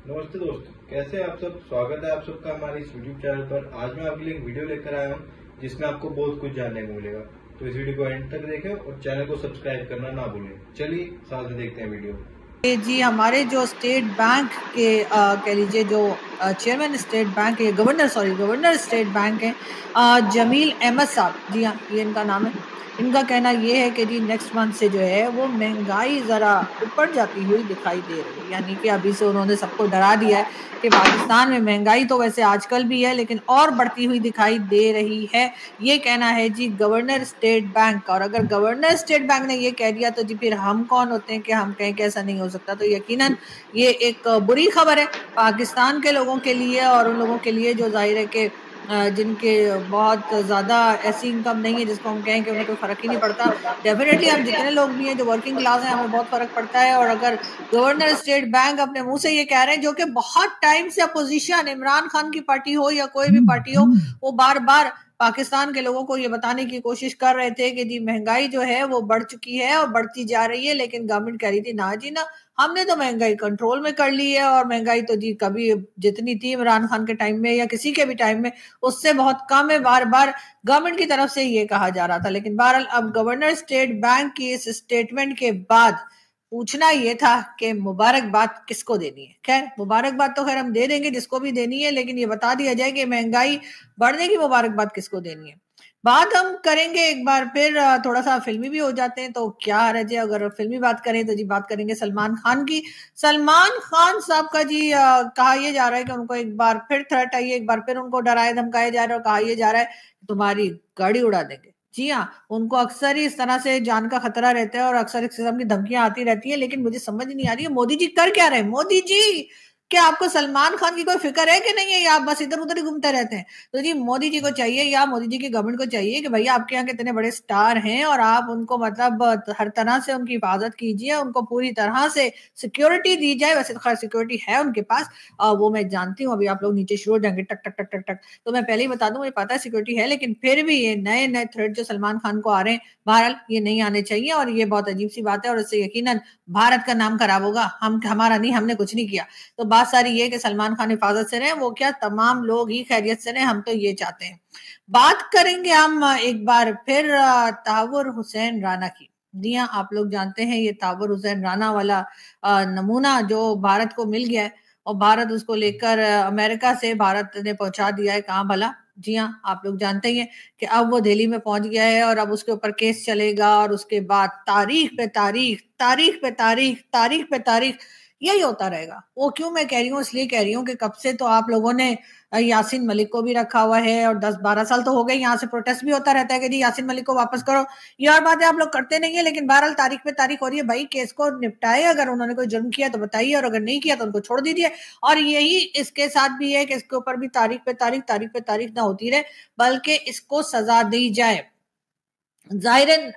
नमस्ते दोस्तों, कैसे हैं आप सब। स्वागत है आप सबका हमारे इस यूट्यूब चैनल पर। आज मैं आपके लिए एक वीडियो लेकर आया हूं जिसमें आपको बहुत कुछ जानने को मिलेगा। तो इस वीडियो को एंड तक देखें और चैनल को सब्सक्राइब करना ना भूलें। चलिए साथ में देखते हैं वीडियो। जी हमारे जो स्टेट बैंक के कह लीजिए जो चेयरमैन स्टेट बैंक है, गवर्नर स्टेट बैंक है जमील अहमद साहब। जी हाँ, ये इनका नाम है। इनका कहना ये है कि जी नेक्स्ट मंथ से जो है वो महंगाई जरा ऊपर जाती हुई दिखाई दे रही है। यानी कि अभी से उन्होंने सबको डरा दिया है कि पाकिस्तान में महंगाई तो वैसे आजकल भी है लेकिन और बढ़ती हुई दिखाई दे रही है। ये कहना है जी गवर्नर स्टेट बैंक का। और अगर गवर्नर स्टेट बैंक ने ये कह दिया तो जी फिर हम कौन होते हैं कि हम कहें कि ऐसा नहीं हो सकता। तो यकीनन ये एक बुरी खबर है पाकिस्तान के लोगों के लिए और उन लोगों के लिए जो जाहिर है कि जिनके बहुत ज्यादा ऐसी इनकम नहीं है जिसको हम कहें कि उन्हें कोई फर्क ही नहीं पड़ता। डेफिनेटली हम जितने लोग भी हैं जो वर्किंग क्लास हैं हमें बहुत फर्क पड़ता है। और अगर गवर्नर स्टेट बैंक अपने मुंह से ये कह रहे हैं, जो कि बहुत टाइम से अपोजिशन इमरान खान की पार्टी हो या कोई भी पार्टी हो, वो बार बार पाकिस्तान के लोगों को ये बताने की कोशिश कर रहे थे कि जी महंगाई जो है वो बढ़ चुकी है और बढ़ती जा रही है, लेकिन गवर्नमेंट कह रही थी ना जी ना, हमने तो महंगाई कंट्रोल में कर ली है। और महंगाई तो जी कभी जितनी थी इमरान खान के टाइम में या किसी के भी टाइम में उससे बहुत कम है। बार बार गवर्नमेंट की तरफ से ये कहा जा रहा था। लेकिन बहरहाल अब गवर्नर स्टेट बैंक की इस स्टेटमेंट के बाद पूछना ये था कि मुबारकबाद किसको देनी है। खैर मुबारकबाद तो खैर हम दे देंगे जिसको भी देनी है, लेकिन ये बता दिया जाए कि महंगाई बढ़ने की मुबारकबाद किसको देनी है। बात हम करेंगे एक बार फिर थोड़ा सा फिल्मी भी हो जाते हैं तो क्या हर्ज है। अगर फिल्मी बात करें तो जी बात करेंगे सलमान खान की। सलमान खान साहब का जी कहा यह जा रहा है कि उनको एक बार फिर थ्रेट आई है, एक बार फिर उनको डराया धमकाया जा रहा है और कहा यह जा रहा है तुम्हारी गाड़ी उड़ा देंगे। जी हाँ, उनको अक्सर ही इस तरह से जान का खतरा रहता है और अक्सर इस किस्म की धमकियां आती रहती है। लेकिन मुझे समझ नहीं आ रही है मोदी जी कर क्या रहे हैं। मोदी जी, क्या आपको सलमान खान की कोई फिक्र है कि नहीं है, या आप बस इधर उधर ही घूमते रहते हैं। तो जी मोदी जी को चाहिए या मोदी जी की गवर्नमेंट को चाहिए कि भैया आपके यहाँ कितने बड़े स्टार हैं और आप उनको मतलब हर तरह से उनकी हिफाजत कीजिए, उनको पूरी तरह से सिक्योरिटी दी जाए। वैसे तो खैर सिक्योरिटी है उनके पास, वो मैं जानती हूँ। अभी आप लोग नीचे शुरू हो जाएंगे टक टक टक टक टक, तो मैं पहले ही बता दूं मुझे पता है सिक्योरिटी है, लेकिन फिर भी ये नए नए थ्रेट जो सलमान खान को आ रहे हैं बहरहाल ये नहीं आने चाहिए और ये बहुत अजीब सी बात है और इससे यकीनन भारत का नाम खराब होगा। हम हमारा नहीं, हमने कुछ नहीं किया। तो बात सारी ये कि सलमान खान हिफाजत से रहे, वो क्या तमाम लोग ही खैरियत से रहे, हम तो ये चाहते हैं। बात करेंगे हम एक बार फिर ताहवुर हुसैन राणा की। जी हाँ, आप लोग जानते हैं ये ताहवुर हुसैन राणा वाला नमूना जो भारत को मिल गया है और भारत उसको लेकर अमेरिका से भारत ने पहुंचा दिया है कहाँ भला। जी हाँ, आप लोग जानते ही हैं कि अब वो दिल्ली में पहुंच गया है और अब उसके ऊपर केस चलेगा और उसके बाद तारीख पे तारीख, तारीख पे तारीख, तारीख पे तारीख यही होता रहेगा। वो क्यों मैं कह रही हूँ, इसलिए कह रही हूँ कि कब से तो आप लोगों ने यासीन मलिक को भी रखा हुआ है और 10-12 साल तो हो गए यहाँ से प्रोटेस्ट भी होता रहता है कि जी यासीन मलिक को वापस करो। ये और बात है आप लोग करते नहीं है, लेकिन बहरहाल तारीख पे तारीख हो रही है। भाई केस को निपटाए, अगर उन्होंने कोई जुर्म किया तो बताइए और अगर नहीं किया तो उनको छोड़ दीजिए। और यही इसके साथ भी है कि इसके ऊपर भी तारीख पे तारीख, तारीख पे तारीख ना होती रहे, बल्कि इसको सजा दी जाए। जाहिरन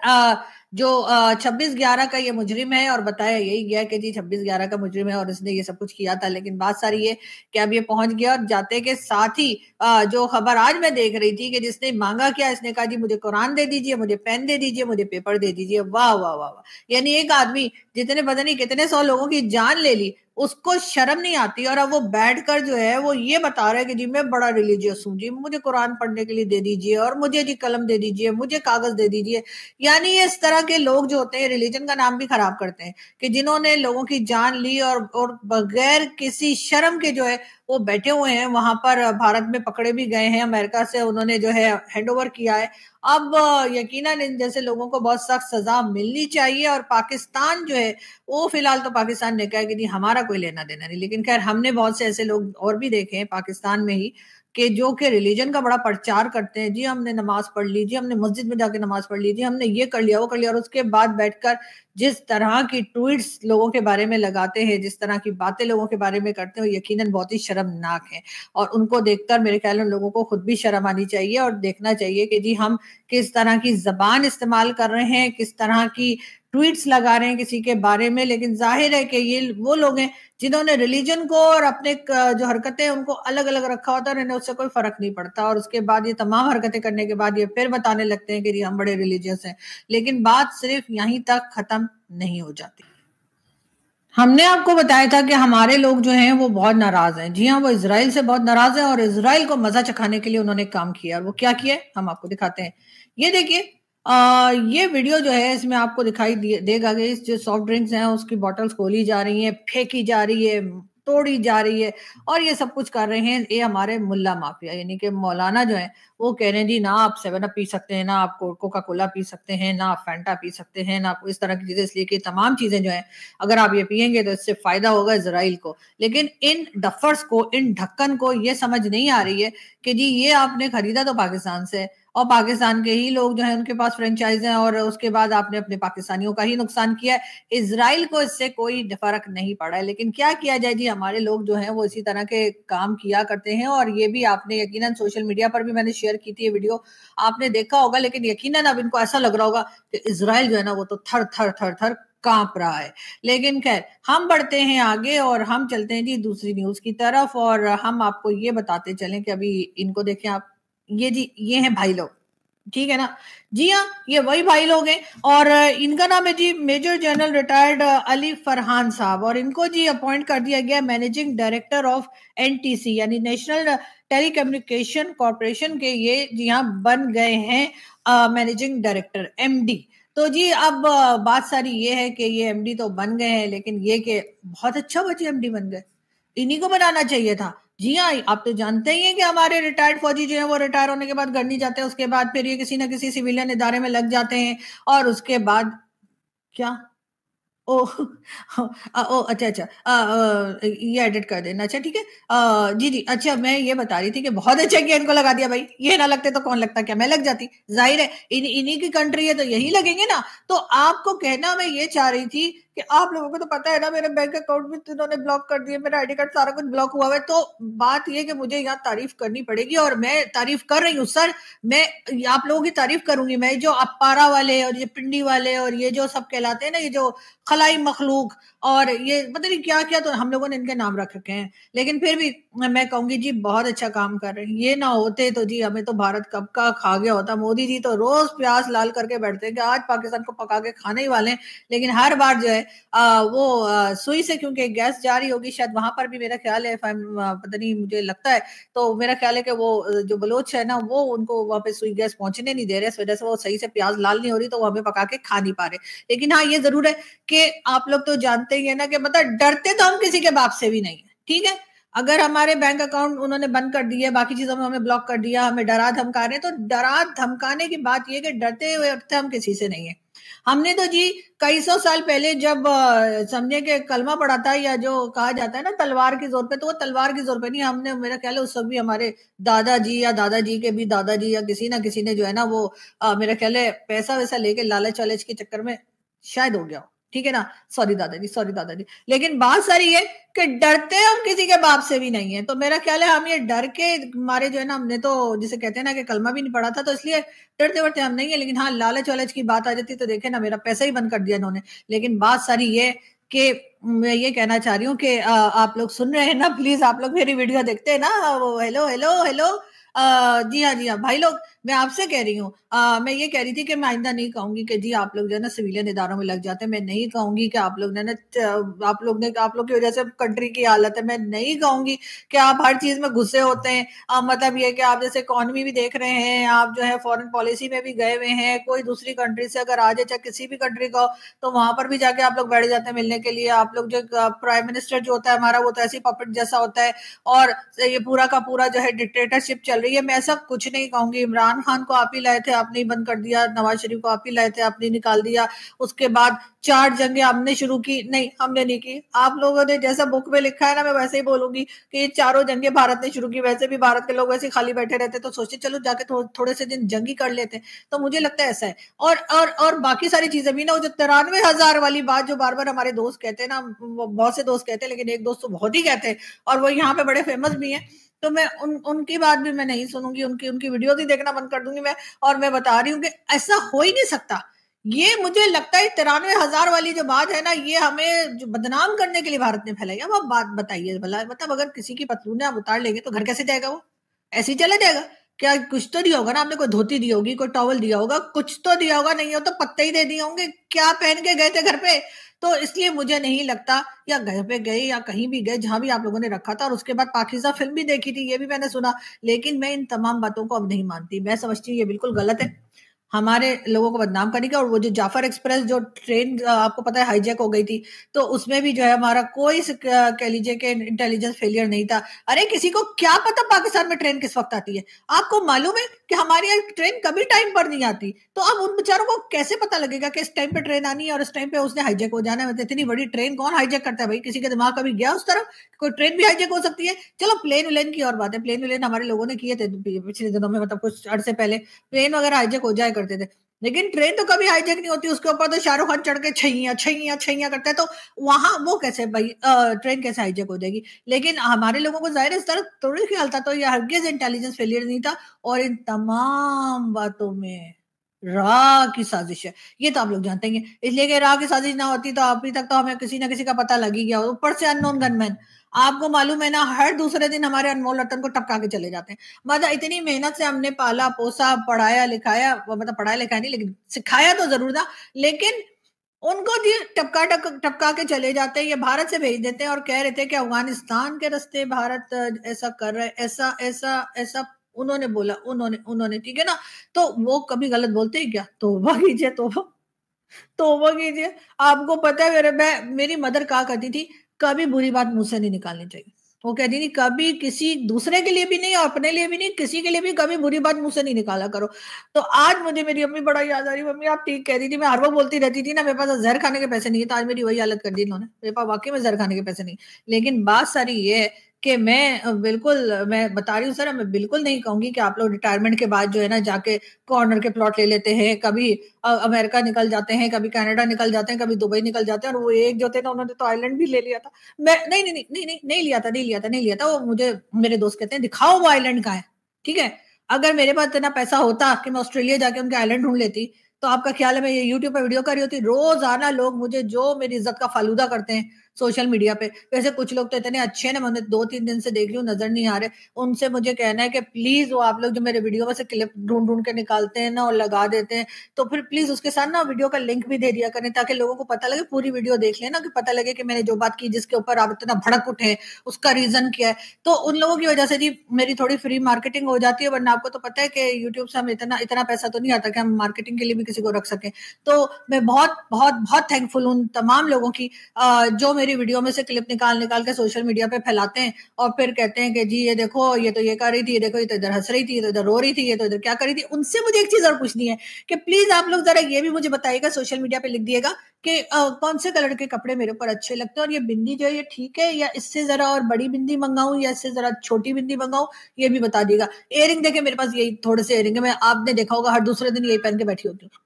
जो 26/11 का ये मुजरिम है और बताया यही गया कि जी 26/11 का मुजरिम है और इसने ये सब कुछ किया था। लेकिन बात सारी ये कि अब ये पहुंच गया और जाते के साथ ही जो खबर आज मैं देख रही थी कि जिसने मांगा क्या, इसने कहा जी मुझे कुरान दे दीजिए, मुझे पेन दे दीजिए, मुझे पेपर दे दीजिए। वाह वाह वाह वाह। यानी एक आदमी जितने पता नहीं कितने 100 लोगों की जान ले ली, उसको शर्म नहीं आती और अब वो बैठकर जो है वो ये बता रहा है कि जी मैं बड़ा रिलीजियस हूँ, जी मुझे कुरान पढ़ने के लिए दे दीजिए और मुझे जी कलम दे दीजिए, मुझे कागज दे दीजिए। यानी इस तरह के लोग जो होते हैं रिलीजन का नाम भी खराब करते हैं कि जिन्होंने लोगों की जान ली और बगैर किसी शर्म के जो है वो बैठे हुए हैं वहां पर। भारत में पकड़े भी गए हैं, अमेरिका से उन्होंने जो है हैंड ओवर किया है। अब यकीनन इन जैसे लोगों को बहुत सख्त सजा मिलनी चाहिए। और पाकिस्तान जो है वो फिलहाल तो पाकिस्तान ने कहा कि नहीं हमारा कोई लेना देना नहीं, लेकिन खैर हमने बहुत से ऐसे लोग और भी देखे हैं पाकिस्तान में ही कि जो कि रिलीजन का बड़ा प्रचार करते हैं। जी हमने नमाज पढ़ ली, जी हमने मस्जिद में जाके नमाज पढ़ ली, जी हमने ये कर लिया वो कर लिया, और उसके बाद बैठकर जिस तरह की ट्वीट्स लोगों के बारे में लगाते हैं, जिस तरह की बातें लोगों के बारे में करते हैं, वो यकीनन बहुत ही शर्मनाक है। और उनको देखकर मेरे ख्याल में लोगों को खुद भी शर्म आनी चाहिए और देखना चाहिए कि जी हम किस तरह की जबान इस्तेमाल कर रहे हैं, किस तरह की ट्वीट्स लगा रहे हैं किसी के बारे में। लेकिन जाहिर है कि ये वो लोग हैं जिन्होंने रिलीजन को और अपने जो हरकतें उनको अलग अलग रखा होता है और इन्हें उससे कोई फर्क नहीं पड़ता। और उसके बाद ये तमाम हरकतें करने के बाद ये फिर बताने लगते हैं कि जी हम बड़े रिलीजियस हैं। लेकिन बात सिर्फ यहीं तक खत्म नहीं हो जाती। हमने आपको बताया था कि हमारे लोग जो हैं वो बहुत नाराज हैं। जी हाँ, वो इजराइल से बहुत नाराज हैं और इजराइल को मजा चखाने के लिए उन्होंने काम किया। और वो क्या किया है हम आपको दिखाते हैं। ये देखिए, ये वीडियो जो है इसमें आपको दिखाई देगा कि जो सॉफ्ट ड्रिंक्स हैं उसकी बॉटल्स खोली जा रही हैं, फेंकी जा रही है, तोड़ी जा रही है और ये सब कुछ कर रहे हैं ये हमारे मुल्ला माफिया, यानी कि मौलाना जो है वो कह रहे हैं जी ना आप 7 अप पी सकते हैं, ना आप कोका कोला पी सकते हैं, ना आप फैंटा पी सकते हैं, ना आप इस तरह की चीजें, इसलिए कि तमाम चीजें जो है अगर आप ये पियेंगे तो इससे फायदा होगा इसराइल को। लेकिन इन डफर्स को, इन ढक्कन को ये समझ नहीं आ रही है कि जी ये आपने खरीदा तो पाकिस्तान से और पाकिस्तान के ही लोग जो है उनके पास फ्रेंचाइज हैं और उसके बाद आपने अपने पाकिस्तानियों का ही नुकसान किया है। इसराइल को इससे कोई फर्क नहीं पड़ा है। लेकिन क्या किया जाए जी, हमारे लोग जो हैं वो इसी तरह के काम किया करते हैं और ये भी आपने यकीनन सोशल मीडिया पर भी मैंने शेयर की थी ये वीडियो, आपने देखा होगा। लेकिन यकीनन अब इनको ऐसा लग रहा होगा कि इसराइल जो है ना वो तो थर थर थर थर कांप रहा है। लेकिन खैर हम बढ़ते हैं आगे और हम चलते हैं जी दूसरी न्यूज की तरफ और हम आपको ये बताते चलें कि अभी इनको देखें आप, ये जी ये हैं भाई लोग, ठीक है ना। जी हाँ, ये वही भाई लोग हैं और इनका नाम है जी major general retired Ali Farhan sahab और इनको जी अपॉइंट कर दिया गया मैनेजिंग डायरेक्टर ऑफ एनटीसी यानी नेशनल टेलीकम्युनिकेशन कॉरपोरेशन के, ये जी हाँ बन गए हैं मैनेजिंग डायरेक्टर, एमडी। तो जी अब बात सारी ये है कि ये एमडी तो बन गए हैं, लेकिन ये कि बहुत अच्छा बच्चे एमडी बन गए, इन्हीं को बनाना चाहिए था। जी हाँ, आप तो जानते ही हैं कि हमारे रिटायर्ड फौजी जो है वो रिटायर होने के बाद घर नहीं जाते, उसके बाद फिर ये किसी ना किसी सिविलियन इदारे में लग जाते हैं और उसके बाद क्या, ओ ओ अच्छा अच्छा, ये एडिट कर देना। अच्छा ठीक है, जी जी, अच्छा मैं ये बता रही थी कि बहुत अच्छा किया इनको लगा दिया भाई, ये ना लगते तो कौन लगता, क्या मैं लग जाती, जाहिर है इन्हीं की कंट्री है तो यही लगेंगे ना। तो आपको कहना मैं ये चाह रही थी कि आप लोगों को तो पता है ना मेरे बैंक अकाउंट भी इन्होंने ब्लॉक कर दिए, मेरा आईडी कार्ड सारा कुछ ब्लॉक हुआ है। तो बात ये कि मुझे यहाँ तारीफ करनी पड़ेगी और मैं तारीफ कर रही हूँ सर। मैं आप लोगों की तारीफ करूंगी, मैं जो अपारा वाले और ये पिंडी वाले और ये जो सब कहलाते हैं ना, ये जो खलाई मखलूक और ये पता नहीं क्या क्या, तो हम लोगों ने इनके नाम रख रखे हैं। लेकिन फिर भी मैं कहूंगी जी बहुत अच्छा काम कर रहे हैं। ये ना होते तो जी हमें तो भारत कब का खा गया होता। मोदी जी तो रोज प्यास लाल करके बैठते हैं कि आज पाकिस्तान को पका के खाने ही वाले हैं, लेकिन हर बार जो है वो सुई से क्योंकि गैस जारी होगी शायद वहां पर भी, मेरा ख्याल है पता नहीं मुझे लगता है, तो मेरा ख्याल है कि वो जो बलोच है ना वो उनको वहां पे सुई गैस पहुंचने नहीं दे रहे, इस वजह से वो सही से प्याज लाल नहीं हो रही तो वो हमें पका के खा नहीं पा रहे। लेकिन हाँ ये जरूर है कि आप लोग तो जानते ही है ना कि मतलब डरते तो हम किसी के बाप से भी नहीं है, ठीक है। अगर हमारे बैंक अकाउंट उन्होंने बंद कर दिए, बाकी चीजों में हमें ब्लॉक कर दिया, हमें डरा धमका रहे, तो डरा धमकाने की बात यह कि डरते हुए हम किसी से नहीं है। हमने तो जी कई सौ साल पहले जब समझे कि कलमा पड़ा था या जो कहा जाता है ना तलवार की जोर पे, तो वो तलवार की जोर पे नहीं, हमने मेरा ख्याल है उस सब भी हमारे दादाजी या दादाजी के भी दादाजी या किसी ना किसी ने जो है ना वो मेरा ख्याल है पैसा वैसा लेके लालच वालच के चक्कर में शायद हो गया हो, ठीक है ना। सॉरी दादाजी, सॉरी दादाजी। लेकिन बात सारी है कि डरते हम किसी के बाप से भी नहीं है। तो मेरा ख्याल है हम ये डर के मारे जो है ना, हमने तो जिसे कहते हैं ना कि कलमा भी नहीं पड़ा था, तो इसलिए डरते वरते हम नहीं है। लेकिन हाँ लालच वालच की बात आ जाती तो देखे ना मेरा पैसा ही बंद कर दिया इन्होंने। लेकिन बात सारी ये कि मैं ये कहना चाह रही हूँ कि आप लोग सुन रहे हैं ना, प्लीज आप लोग मेरी वीडियो देखते हैं ना, वो हेलो हेलो हेलो, जी हाँ भाई लोग, मैं आपसे कह रही हूँ, मैं ये कह रही थी कि मैं आइंदा नहीं कहूंगी कि जी आप लोग जो है ना सिविलियन इदारों में लग जाते हैं। मैं नहीं कहूंगी कि आप लोग ने आप लोग की वजह से कंट्री की हालत है। मैं नहीं कहूंगी कि आप हर चीज में घुसे होते हैं। मतलब ये कि आप जैसे इकोनॉमी भी देख रहे हैं, आप जो है फॉरेन पॉलिसी में भी गए हुए हैं, कोई दूसरी कंट्री से अगर आ जाए चाहे किसी भी कंट्री का, तो वहां पर भी जाके आप लोग बैठ जाते हैं मिलने के लिए। आप लोग जो प्राइम मिनिस्टर जो होता है हमारा, वो तो ऐसी पपेट जैसा होता है और ये पूरा का पूरा जो है डिक्टेटरशिप चल रही है। मैं ऐसा कुछ नहीं कहूंगी। इमरान खान को आप ही लाए थे, आपने ही बंद कर दिया। नवाज शरीफ को आप ही लाए थे, आपने निकाल दिया। उसके बाद 4 जंगें हमने शुरू की, नहीं हमने नहीं की। आप लोगों ने जैसा बुक में लिखा है ना, मैं वैसे ही बोलूंगी कि ये 4 जंगें भारत ने शुरू की। वैसे भी भारत के लोग वैसे खाली बैठे रहते तो सोचते चलो जाके थोड़े से दिन जंगी कर लेते। तो मुझे लगता है ऐसा है। और बाकी सारी चीजें भी ना, वो जो 93,000 वाली बात जो बार बार हमारे दोस्त कहते हैं ना, बहुत से दोस्त कहते हैं लेकिन एक दोस्त तो बहुत ही कहते हैं और वो यहाँ पे बड़े फेमस भी हैं, तो मैं उनकी बात भी मैं नहीं सुनूंगी, उनकी वीडियो ही देखना बंद कर दूंगी मैं। और मैं बता रही हूँ कि ऐसा हो ही नहीं सकता। ये मुझे लगता है 93,000 वाली जो बात है ना, ये हमें जो बदनाम करने के लिए भारत ने फैलाई है। अब आप बात बताइए भला, मतलब अगर किसी की पतलून आप उतार लेंगे तो घर कैसे जाएगा? वो ऐसे ही चला जाएगा? क्या कुछ तो दिया होगा ना आपने, कोई धोती दी होगी, कोई टॉवल दिया होगा, कुछ तो दिया होगा, नहीं हो तो पत्ते ही दे दिए होंगे, क्या पहन के गए थे घर पे? तो इसलिए मुझे नहीं लगता, या घर पे गए या कहीं भी गए जहां भी आप लोगों ने रखा था, और उसके बाद पाकिज़ा फिल्म भी देखी थी, ये भी मैंने सुना। लेकिन मैं इन तमाम बातों को अब नहीं मानती, मैं समझती हूँ ये बिल्कुल गलत है, हमारे लोगों को बदनाम करने का। और वो जो जाफर एक्सप्रेस जो ट्रेन आपको पता है हाईजैक हो गई थी, तो उसमें भी जो है हमारा कोई कह लीजिए कि इंटेलिजेंस फेलियर नहीं था। अरे किसी को क्या पता पाकिस्तान में ट्रेन किस वक्त आती है? आपको मालूम है कि हमारे यहाँ ट्रेन कभी टाइम पर नहीं आती, तो अब उन बेचारों को कैसे पता लगेगा कि इस टाइम पे ट्रेन आनी है और इस टाइम पे उसने हाईजैक हो जाना है? मतलब इतनी बड़ी ट्रेन कौन हाईजैक करता है भाई? किसी के दिमाग कभी गया उस तरफ? कोई ट्रेन भी हाईजैक हो सकती है? चलो प्लेन व्लेन की और बात है, प्लेन व्लेन हमारे लोगों ने किए थे पिछले दिनों में, मतलब कुछ अर्से पहले प्लेन वगैरह हाईजैक हो जाया करते थे, लेकिन ट्रेन तो कभी हाईजैक नहीं होती। उसके ऊपर तो शाहरुख खान चढ़ के छैया छैया छैया करता है, तो वहां वो कैसे भाई ट्रेन कैसे हाईजैक हो जाएगी? लेकिन हमारे लोगों को जाहिर है इस तरह थोड़ी ख्याल था, तो ये हरगिज इंटेलिजेंस फेलियर नहीं था। और इन तमाम बातों में राह की साजिश है, ये तो आप लोग जानते हैं। इसलिए कि राह की साजिश ना होती तो अभी तक तो हमें किसी ना किसी का पता लग ही गया। ऊपर से अननोन गनमैन, आपको मालूम है ना, हर दूसरे दिन हमारे अनमोल रतन को टपका के चले जाते हैं। मतलब इतनी मेहनत से हमने पाला पोसा पढ़ाया लिखाया, मतलब पढ़ाया लिखाया नहीं लेकिन सिखाया तो जरूर था, लेकिन उनको जी टपका के चले जाते हैं। ये भारत से भेज देते हैं और कह रहे थे कि अफगानिस्तान के रास्ते भारत ऐसा कर रहा है, ऐसा ऐसा ऐसा उन्होंने बोला, उन्होंने ठीक है ना। तो वो कभी गलत बोलते ही क्या? तौबा कीजिए, तौबा तौबा कीजिए। आपको पता है मेरी मदर कहा करती थी, कभी बुरी बात मुंह से नहीं निकालनी चाहिए। वो कहती थी कभी किसी दूसरे के लिए भी नहीं और अपने लिए भी नहीं, किसी के लिए भी कभी बुरी बात मुंह से नहीं निकाला करो। तो आज मुझे मेरी अम्मी बड़ा याद आ रही, मम्मी आप ठीक कह रही थी, मैं हर वक्त बोलती रहती थी ना मेरे पास जहर खाने के पैसे नहीं है, तो आज मेरी वही हालत कर दी इन्होंने, मेरे पास वाकई में जहर खाने के पैसे नहीं। लेकिन बात सारी ये है कि मैं बता रही हूँ सर, मैं बिल्कुल नहीं कहूंगी कि आप लोग रिटायरमेंट के बाद जो है ना जाके कॉर्नर के प्लॉट ले लेते हैं, कभी अमेरिका निकल जाते हैं, कभी कनाडा निकल जाते हैं, कभी दुबई निकल जाते हैं। और वो एक जो थे ना उन्होंने तो आइलैंड भी ले लिया था। मैं नहीं नहीं नहीं नहीं नहीं नहीं लिया था, नहीं लिया था। वो मुझे मेरे दोस्त कहते हैं दिखाओ वो आइलैंड कहाँ है, ठीक है। अगर मेरे पास इतना पैसा होता कि मैं ऑस्ट्रेलिया जाके उनके आइलैंड ढूंढ लेती, तो आपका ख्याल है मैं ये यूट्यूब पे वीडियो कर रही होती? रोजाना लोग मुझे जो मेरी इज्जत का फालूदा करते हैं सोशल मीडिया पे। वैसे कुछ लोग तो इतने अच्छे हैं ना, मैंने 2-3 दिन से देख रही हूँ, नजर नहीं आ रहे। उनसे मुझे कहना है कि प्लीज वो आप लोग जो मेरे वीडियो में से क्लिप ढूंढ ढूंढ के निकालते हैं ना और लगा देते हैं, तो फिर प्लीज उसके साथ ना वीडियो का लिंक भी दे दिया करें, ताकि लोगों को पता लगे, पूरी वीडियो देख लेना, कि पता लगे कि मैंने जो बात की जिसके ऊपर आप इतना भड़क उठे उसका रीजन क्या है। तो उन लोगों की वजह से जी मेरी थोड़ी फ्री मार्केटिंग हो जाती है, वरना आपको तो पता है कि यूट्यूब से हम इतना इतना पैसा तो नहीं आता कि हम मार्केटिंग के लिए भी किसी को रख सकें। तो मैं बहुत बहुत बहुत थैंकफुल हूँ तमाम लोगों की जो मेरी वीडियो में से क्लिप निकाल निकाल के सोशल मीडिया पे फैलाते हैं और फिर कहते हैं कि जी ये देखो ये तो ये कर रही थी, ये देखो ये तो इधर हंस रही थी, ये तो इधर रो रही थी, ये तो इधर क्या कर रही थी। उनसे मुझे एक चीज और पूछनी है कि प्लीज आप लोग जरा ये भी मुझे बताइएगा, सोशल मीडिया पे लिख दिएगा कि कौन से कलर के कपड़े मेरे ऊपर अच्छे लगते हैं, और ये बिंदी जो है ये ठीक है, या इससे जरा और बड़ी बिंदी मंगाऊं, या इससे जरा छोटी बिंदी मंगाऊं, ये भी बता दिएगा। इयरिंग देखे मेरे पास यही थोड़े से इयरिंग है, मैं आपने देखा होगा हर दूसरे दिन यही पहन के बैठी होती हूँ।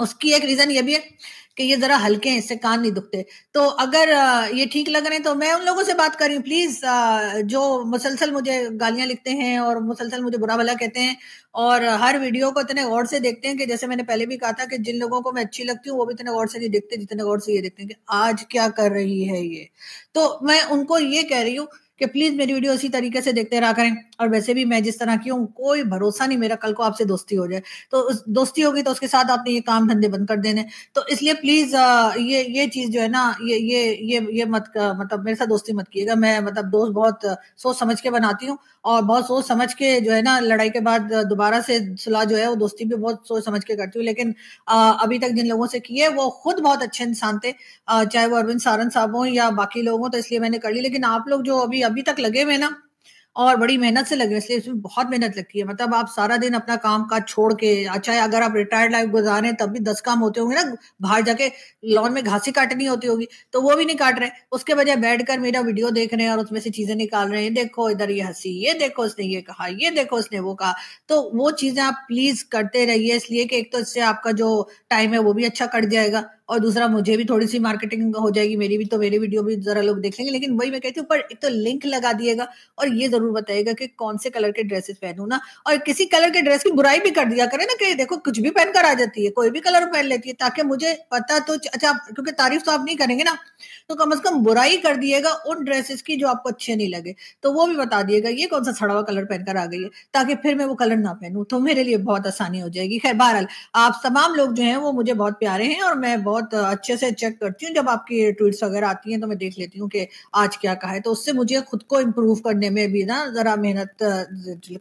उसकी एक रीजन ये भी है कि ये जरा हल्के हैं, इससे कान नहीं दुखते। तो अगर ये ठीक लग रहे हैं तो मैं उन लोगों से बात करी प्लीज, जो मुसलसल मुझे गालियां लिखते हैं और मुसलसल मुझे बुरा भला कहते हैं और हर वीडियो को इतने गौर से देखते हैं कि जैसे मैंने पहले भी कहा था कि जिन लोगों को मैं अच्छी लगती हूँ वो भी इतने गौर से नहीं देखते जितने गौर से ये देखते हैं कि आज क्या कर रही है ये। तो मैं उनको ये कह रही हूँ कि प्लीज मेरी वीडियो इसी तरीके से देखते रहा करें। और वैसे भी मैं जिस तरह की हूँ, कोई भरोसा नहीं मेरा कल को आपसे दोस्ती हो जाए, तो उस दोस्ती होगी तो उसके साथ आपने ये काम धंधे बंद कर देने। तो इसलिए प्लीज ये चीज जो है ना, ये मत मतलब मेरे साथ दोस्ती मत कीजिएगा। मैं मतलब दोस्त बहुत सोच समझ के बनाती हूँ और बहुत सोच समझ के जो है ना लड़ाई के बाद दोबारा से सुलह जो है वो दोस्ती भी बहुत सोच समझ के करती हूँ। लेकिन अभी तक जिन लोगों से किए वो खुद बहुत अच्छे इंसान थे, चाहे वो अरविंद सारंग साहब हो या बाकी लोग हो, तो इसलिए मैंने कर ली। लेकिन आप लोग जो अभी तक लगे हुए ना और बड़ी मेहनत से लगे, इसलिए इसमें बहुत मेहनत लगती है। मतलब आप सारा दिन अपना काम काज छोड़ के, चाहे अगर आप रिटायर्ड लाइफ गुजारे तब भी 10 काम होते होंगे ना, बाहर जाके लॉन में घासी काटनी होती होगी तो वो भी नहीं काट रहे, उसके बजाय बैठकर मेरा वीडियो देख रहे हैं और उसमें से चीजें निकाल रहे हैं। देखो इधर ये हंसी, ये देखो उसने ये कहा, ये देखो उसने वो कहा। तो वो चीजें आप प्लीज करते रहिए, इसलिए कि एक तो इससे आपका जो टाइम है वो भी अच्छा कट जाएगा और दूसरा मुझे भी थोड़ी सी मार्केटिंग हो जाएगी, मेरी भी, तो मेरी वीडियो भी जरा लोग देख लेंगे। लेकिन वही मैं कहती हूँ, पर एक तो लिंक लगा दिएगा और ये जरूर बताइएगा कि कौन से कलर के ड्रेसेस पहनूं ना, और किसी कलर के ड्रेस की बुराई भी कर दिया करे ना कि देखो कुछ भी पहनकर आ जाती है, कोई भी कलर पहन लेती है, ताकि मुझे पता तो अच्छा, क्योंकि तारीफ तो आप नहीं करेंगे ना, तो कम से कम बुराई कर दिएगा उन ड्रेसेस की जो आपको अच्छे नहीं लगे, तो वो भी बता दिएगा ये कौन सा सड़ा हुआ कलर पहनकर आ गई है, ताकि फिर मैं वो कलर ना पहनूं, तो मेरे लिए बहुत आसानी हो जाएगी। खैर बहरहाल, आप तमाम लोग जो हैं वो मुझे बहुत प्यारे हैं और मैं बहुत अच्छे से चेक करती हूँ, जब आपकी ट्वीट्स वगैरह आती हैं तो मैं देख लेती हूँ कि आज क्या कहा है, तो उससे मुझे खुद को इम्प्रूव करने में भी ना जरा मेहनत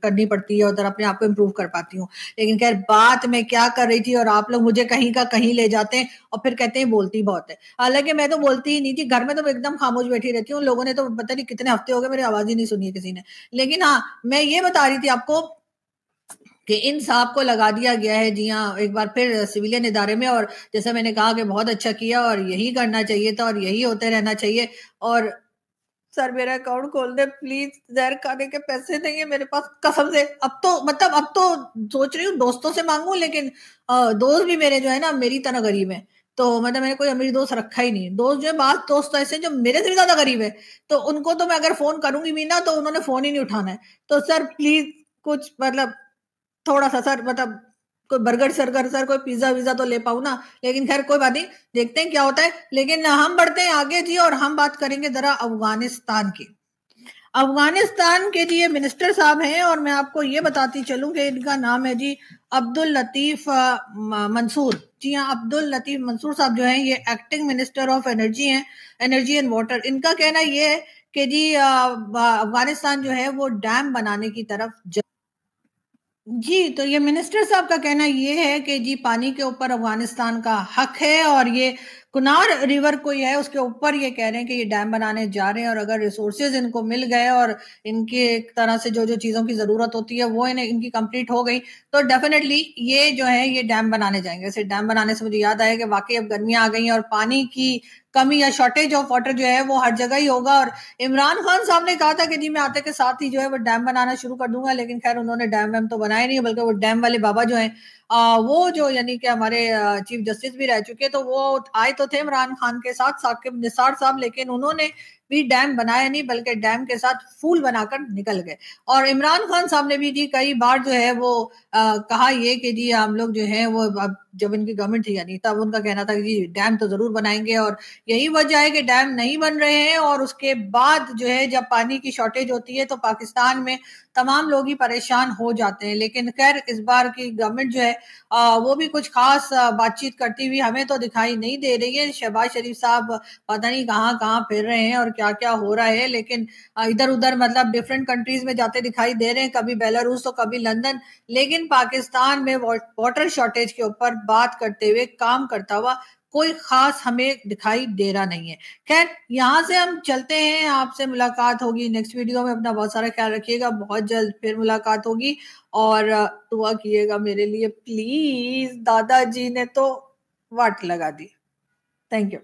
करनी पड़ती है और जरा अपने आप को इम्प्रूव कर पाती हूँ। लेकिन खैर, बात मैं क्या कर रही थी और आप लोग मुझे कहीं का कहीं ले जाते हैं और फिर कहते हैं बोलती बहुत है। हालांकि मैं तो बोलती ही नहीं थी, घर में तो मैं एकदम खामोश बैठी रहती हूँ, लोगों ने तो पता नहीं कितने हफ्ते हो गए मेरी आवाज ही नहीं सुनी है किसी ने। लेकिन हाँ, मैं ये बता रही थी आपको कि इन साहब को लगा दिया गया है, जी हाँ, एक बार फिर सिविलियन इदारे में, और जैसा मैंने कहा कि बहुत अच्छा किया और यही करना चाहिए था और यही होते रहना चाहिए। और सर मेरा अकाउंट खोल दे प्लीज, जहर खाने के पैसे नहीं है मेरे पास कसम से। अब तो मतलब अब तो सोच रही हूँ दोस्तों से मांगू, लेकिन दोस्त भी मेरे जो है ना मेरी तरह गरीब है, तो मतलब मैंने कोई अमीर दोस्त रखा ही नहीं। दोस्त जो है, बात दोस्त ऐसे जो मेरे से भी ज्यादा गरीब है, तो उनको तो मैं अगर फोन करूंगी भी ना तो उन्होंने फोन ही नहीं उठाना है। तो सर प्लीज कुछ मतलब थोड़ा सा सर, मतलब कोई बर्गर सर्गर सर, कोई पिज्जा विज्जा तो ले पाऊं ना। लेकिन खैर कोई बात नहीं, देखते हैं क्या होता है। लेकिन हम बढ़ते हैं आगे जी, और हम बात करेंगे जरा अफगानिस्तान की। अफगानिस्तान के जी ये मिनिस्टर साहब हैं, और मैं आपको ये बताती चलूं कि इनका नाम है जी अब्दुल लतीफ मंसूर। जी हाँ, अब्दुल लतीफ मंसूर साहब जो हैं ये एक्टिंग मिनिस्टर ऑफ एनर्जी हैं, एनर्जी एंड वाटर। इनका कहना ये है कि जी अफगानिस्तान जो है वो डैम बनाने की तरफ जी, तो ये मिनिस्टर साहब का कहना ये है कि जी पानी के ऊपर अफगानिस्तान का हक है, और ये कुनार रिवर कोई है उसके ऊपर ये कह रहे हैं कि ये डैम बनाने जा रहे हैं, और अगर रिसोर्सेज इनको मिल गए और इनके एक तरह से जो जो चीजों की जरूरत होती है वो इन्हें इनकी कंप्लीट हो गई, तो डेफिनेटली ये जो है ये डैम बनाने जाएंगे। ऐसे डैम बनाने से मुझे याद आया कि वाकई अब गर्मियां आ गई हैं और पानी की कमी या शॉर्टेज ऑफ वाटर जो है वो हर जगह ही होगा। और इमरान खान साहब ने कहा था कि जी मैं आते के साथ ही जो है वो डैम बनाना शुरू कर दूंगा, लेकिन खैर उन्होंने डैम वैम तो बनाए नहीं, बल्कि वो डैम वाले बाबा जो हैं वो जो यानी कि हमारे चीफ जस्टिस भी रह चुके, तो वो आए तो थे इमरान खान के साथ साकिब निसार साहब, लेकिन उन्होंने भी डैम बनाया नहीं, बल्कि डैम के साथ फूल बनाकर निकल गए। और इमरान खान साहब ने भी जी कई बार जो है वो कहा ये कि जी हम लोग जो है वो अब जब इनकी गवर्नमेंट थी यानी तब उनका कहना था कि जी डैम तो जरूर बनाएंगे, और यही वजह है कि डैम नहीं बन रहे हैं। और उसके बाद जो है जब पानी की शॉर्टेज होती है तो पाकिस्तान में तमाम लोग ही परेशान हो जाते हैं। लेकिन खैर इस बार की गवर्नमेंट जो है वो भी कुछ खास बातचीत करती हुई हमें तो दिखाई नहीं दे रही है। शहबाज शरीफ साहब पता नहीं कहाँ कहाँ फिर रहे हैं और क्या क्या हो रहा है, लेकिन इधर उधर मतलब डिफरेंट कंट्रीज में जाते दिखाई दे रहे हैं, कभी बेलारूस तो कभी लंदन, लेकिन पाकिस्तान में वाटर शॉर्टेज के ऊपर बात करते हुए काम करता हुआ कोई खास हमें दिखाई दे रहा नहीं है। खैर यहाँ से हम चलते हैं, आपसे मुलाकात होगी नेक्स्ट वीडियो में। अपना बहुत सारा ख्याल रखिएगा, बहुत जल्द फिर मुलाकात होगी, और दुआ कीजिएगा मेरे लिए प्लीज। दादाजी ने तो वाट लगा दी। Thank you.